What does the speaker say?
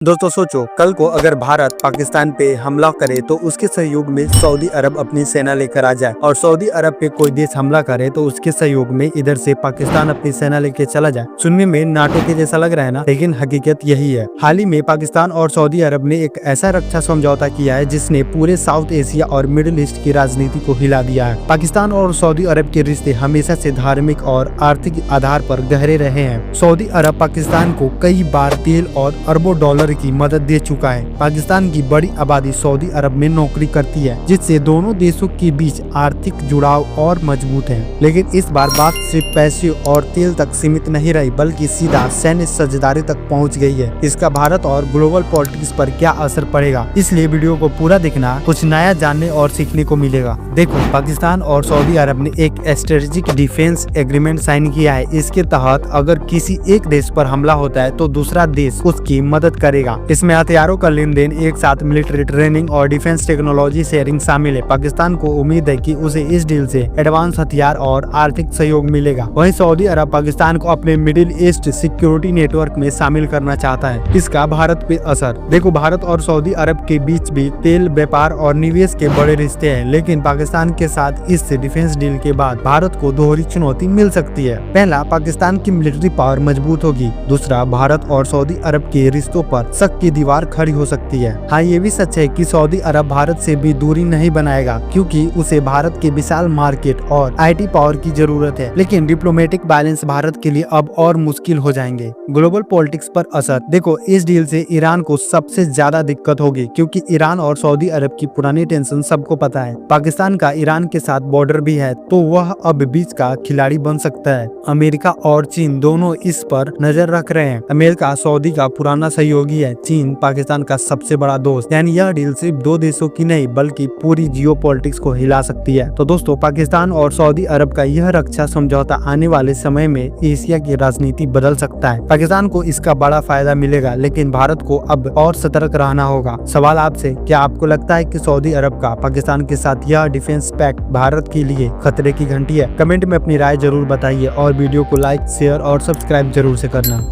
दोस्तों सोचो, कल को अगर भारत पाकिस्तान पे हमला करे तो उसके सहयोग में सऊदी अरब अपनी सेना लेकर आ जाए और सऊदी अरब पे कोई देश हमला करे तो उसके सहयोग में इधर से पाकिस्तान अपनी सेना लेकर चला जाए। सुनने में नाटो के जैसा लग रहा है ना, लेकिन हकीकत यही है। हाल ही में पाकिस्तान और सऊदी अरब ने एक ऐसा रक्षा समझौता किया है जिसने पूरे साउथ एशिया और मिडिल ईस्ट की राजनीति को हिला दिया है। पाकिस्तान और सऊदी अरब के रिश्ते हमेशा से धार्मिक और आर्थिक आधार पर गहरे रहे हैं। सऊदी अरब पाकिस्तान को कई बार तेल और अरबों डॉलर की मदद दे चुका है। पाकिस्तान की बड़ी आबादी सऊदी अरब में नौकरी करती है, जिससे दोनों देशों के बीच आर्थिक जुड़ाव और मजबूत है। लेकिन इस बार बात सिर्फ पैसे और तेल तक सीमित नहीं रही, बल्कि सीधा सैन्य साझेदारी तक पहुंच गई है। इसका भारत और ग्लोबल पॉलिटिक्स पर क्या असर पड़ेगा, इसलिए वीडियो को पूरा देखना, कुछ नया जानने और सीखने को मिलेगा। देखो, पाकिस्तान और सऊदी अरब ने एक स्ट्रेटेजिक डिफेंस एग्रीमेंट साइन किया है। इसके तहत अगर किसी एक देश पर हमला होता है तो दूसरा देश उसकी मदद करेगा। इसमें हथियारों का लेन देन, एक साथ मिलिट्री ट्रेनिंग और डिफेंस टेक्नोलॉजी शेयरिंग शामिल है। पाकिस्तान को उम्मीद है कि उसे इस डील से एडवांस हथियार और आर्थिक सहयोग मिलेगा। वहीं सऊदी अरब पाकिस्तान को अपने मिडिल ईस्ट सिक्योरिटी नेटवर्क में शामिल करना चाहता है। इसका भारत पे असर देखो, भारत और सऊदी अरब के बीच भी तेल व्यापार और निवेश के बड़े रिश्ते हैं, लेकिन पाकिस्तान के साथ इस डिफेंस डील के बाद भारत को दोहरी चुनौती मिल सकती है। पहला, पाकिस्तान की मिलिट्री पावर मजबूत होगी। दूसरा, भारत और सऊदी अरब के रिश्तों पर शक की दीवार खड़ी हो सकती है। हाँ, ये भी सच है कि सऊदी अरब भारत से भी दूरी नहीं बनाएगा, क्योंकि उसे भारत के विशाल मार्केट और आईटी पावर की जरूरत है। लेकिन डिप्लोमेटिक बैलेंस भारत के लिए अब और मुश्किल हो जाएंगे। ग्लोबल पॉलिटिक्स पर असर देखो, इस डील से ईरान को सबसे ज्यादा दिक्कत होगी, क्योंकि ईरान और सऊदी अरब की पुरानी टेंशन सबको पता है। पाकिस्तान का ईरान के साथ बॉर्डर भी है, तो वह अब बीच का खिलाड़ी बन सकता है। अमेरिका और चीन दोनों इस पर नजर रख रहे हैं। अमेरिका सऊदी का पुराना सहयोगी है, चीन पाकिस्तान का सबसे बड़ा दोस्त। यानी यह डील सिर्फ दो देशों की नहीं, बल्कि पूरी जियोपॉलिटिक्स को हिला सकती है। तो दोस्तों, पाकिस्तान और सऊदी अरब का यह रक्षा समझौता आने वाले समय में एशिया की राजनीति बदल सकता है। पाकिस्तान को इसका बड़ा फायदा मिलेगा, लेकिन भारत को अब और सतर्क रहना होगा। सवाल आपसे, क्या आपको लगता है कि सऊदी अरब का पाकिस्तान के साथ यह डिफेंस पैक्ट भारत के लिए खतरे की घंटी है? कमेंट में अपनी राय जरूर बताइए और वीडियो को लाइक, शेयर और सब्सक्राइब जरूर से करना।